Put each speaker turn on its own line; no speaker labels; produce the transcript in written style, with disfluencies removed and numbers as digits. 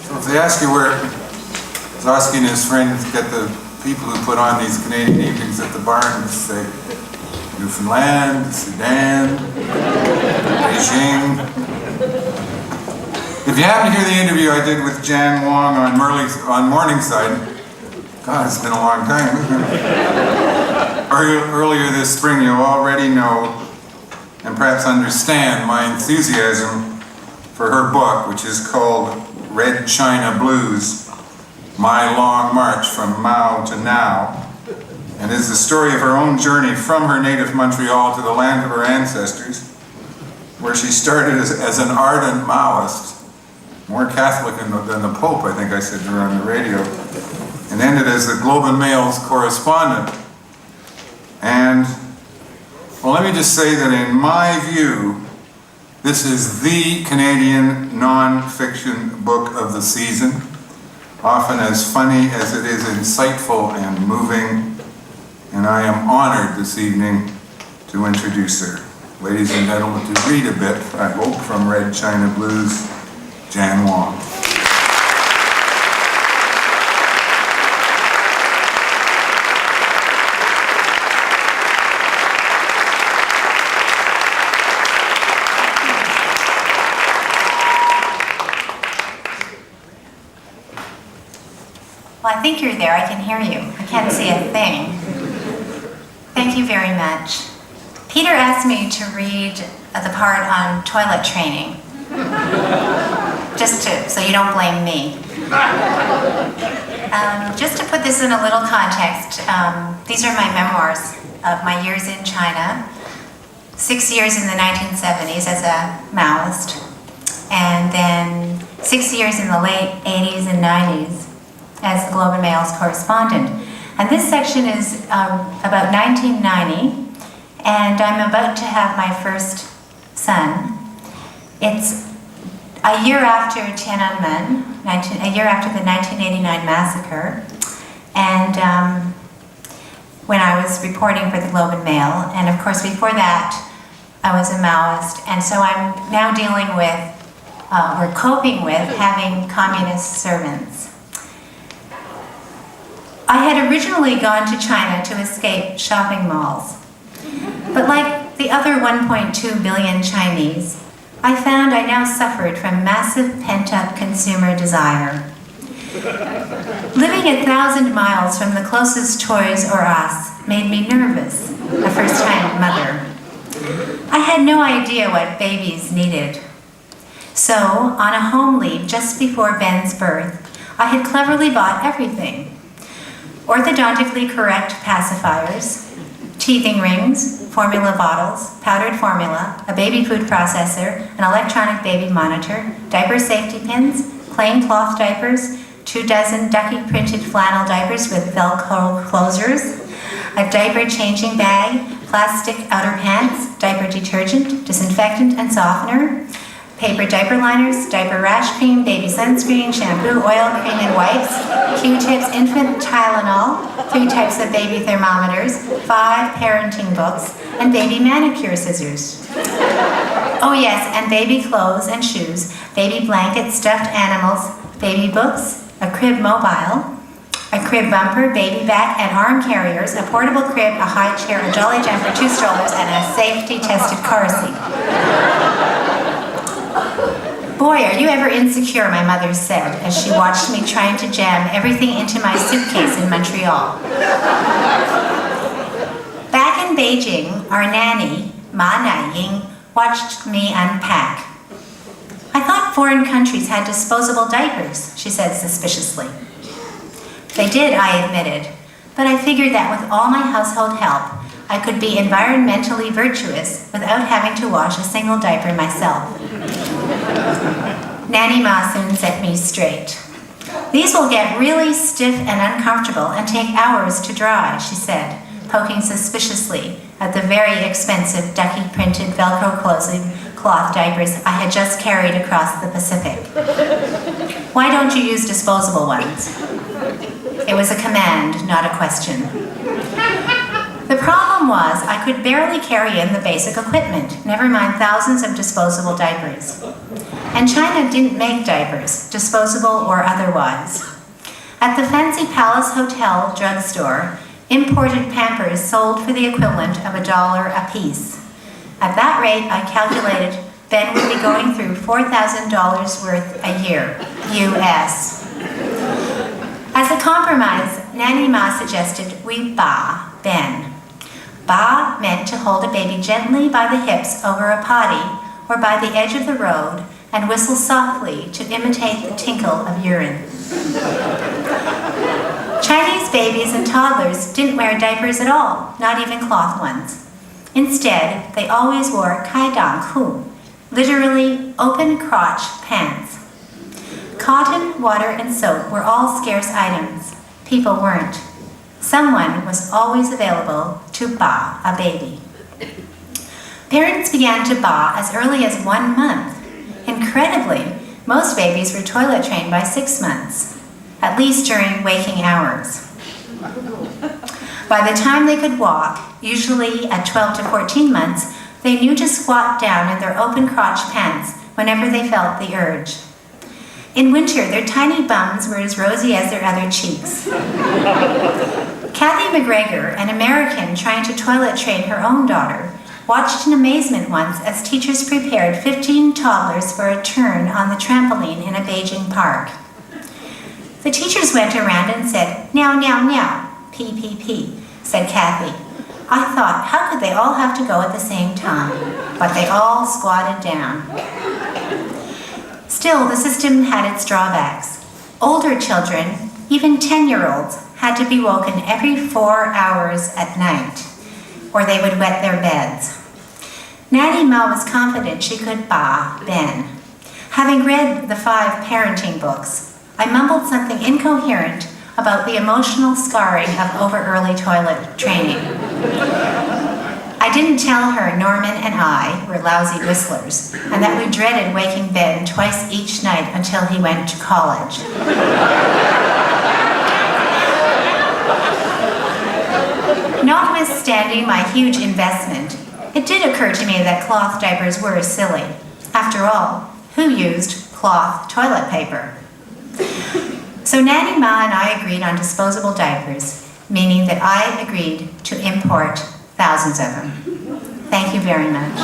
So if they ask you where Zosky and his friends get the people who put on these Canadian evenings at the barn, to say Newfoundland, Sudan, Beijing. If you happen to hear the interview I did with Jan Wong on Morningside, God, it's been a long time, isn't it? Earlier this spring, you'll already know and perhaps understand my enthusiasm for her book, which is called Red China Blues, My Long March from Mao to Now, and is the story of her own journey from her native Montreal to the land of her ancestors, where she started as an ardent Maoist, more Catholic than the Pope, I think I said to her on the radio, and ended as the Globe and Mail's correspondent. And, well, let me just say that in my view, this is the Canadian non-fiction book of the season, often as funny as it is insightful and moving, and I am honored this evening to introduce her. Ladies and gentlemen, to read a bit, I hope, from Red China Blues, Jan Wong.
Well, I think you're there. I can hear you. I can't see a thing. Thank you very much. Peter asked me to read the part on toilet training. So you don't blame me. Just to put this in a little context, these are my memoirs of my years in China. 6 years in the 1970s as a Maoist, and then 6 years in the late 80s and 90s as the Globe and Mail's correspondent. And this section is about 1990, and I'm about to have my first son. It's a year after Tiananmen, a year after the 1989 massacre, and when I was reporting for the Globe and Mail, and of course before that I was a Maoist, and so I'm now dealing with, or coping with, having communist servants. I had originally gone to China to escape shopping malls, but like the other 1.2 billion Chinese, I found I now suffered from massive pent-up consumer desire. Living 1,000 miles from the closest Toys R Us made me nervous, a first-time mother. I had no idea what babies needed. So, on a home leave just before Ben's birth, I had cleverly bought everything. Orthodontically correct pacifiers, teething rings, formula bottles, powdered formula, a baby food processor, an electronic baby monitor, diaper safety pins, plain cloth diapers, 24 ducky printed flannel diapers with Velcro closers, a diaper changing bag, plastic outer pants, diaper detergent, disinfectant and softener, paper diaper liners, diaper rash cream, baby sunscreen, shampoo, oil, cream and wipes, Q-tips, infant Tylenol, 3 types of baby thermometers, 5 parenting books, and baby manicure scissors. Oh yes, and baby clothes and shoes, baby blankets, stuffed animals, baby books, a crib mobile, a crib bumper, baby back, and arm carriers, a portable crib, a high chair, a jolly jumper, 2 strollers, and a safety-tested car seat. Boy, are you ever insecure, my mother said, as she watched me trying to jam everything into my suitcase in Montreal. Back in Beijing, our nanny, Ma Naiying, watched me unpack. I thought foreign countries had disposable diapers, she said suspiciously. They did, I admitted, but I figured that with all my household help, I could be environmentally virtuous without having to wash a single diaper myself. Nanny Ma soon set me straight. These will get really stiff and uncomfortable and take hours to dry, she said, poking suspiciously at the very expensive ducky-printed Velcro closing cloth diapers I had just carried across the Pacific. Why don't you use disposable ones? It was a command, not a question. The problem was I could barely carry in the basic equipment, never mind thousands of disposable diapers. And China didn't make diapers, disposable or otherwise. At the Fancy Palace Hotel drugstore, imported Pampers sold for the equivalent of $1 a piece. At that rate, I calculated Ben would be going through $4,000 worth a year, US. As a compromise, Nanny Ma suggested we ba Ben. Ba meant to hold a baby gently by the hips over a potty or by the edge of the road and whistle softly to imitate the tinkle of urine. Chinese babies and toddlers didn't wear diapers at all, not even cloth ones. Instead, they always wore kaidang ku, literally open crotch pants. Cotton, water, and soap were all scarce items. People weren't. Someone was always available to ba a baby. Parents began to ba as early as 1 month. Incredibly, most babies were toilet trained by 6 months, at least during waking hours. By the time they could walk, usually at 12 to 14 months, they knew to squat down in their open crotch pants whenever they felt the urge. In winter, their tiny bums were as rosy as their other cheeks. Kathy McGregor, an American trying to toilet train her own daughter, watched in amazement once as teachers prepared 15 toddlers for a turn on the trampoline in a Beijing park. The teachers went around and said, "Meow, meow, meow, pee, pee, pee," said Kathy. I thought, how could they all have to go at the same time? But they all squatted down. Still, the system had its drawbacks. Older children, even 10-year-olds, had to be woken every 4 hours at night, or they would wet their beds. Nanny Ma was confident she could ba Ben. Having read the 5 parenting books, I mumbled something incoherent about the emotional scarring of over-early toilet training. I didn't tell her Norman and I were lousy whistlers, and that we dreaded waking Ben twice each night until he went to college. Notwithstanding my huge investment, it did occur to me that cloth diapers were silly. After all, who used cloth toilet paper? So Nanny Ma and I agreed on disposable diapers, meaning that I agreed to import thousands of them. Thank you very much.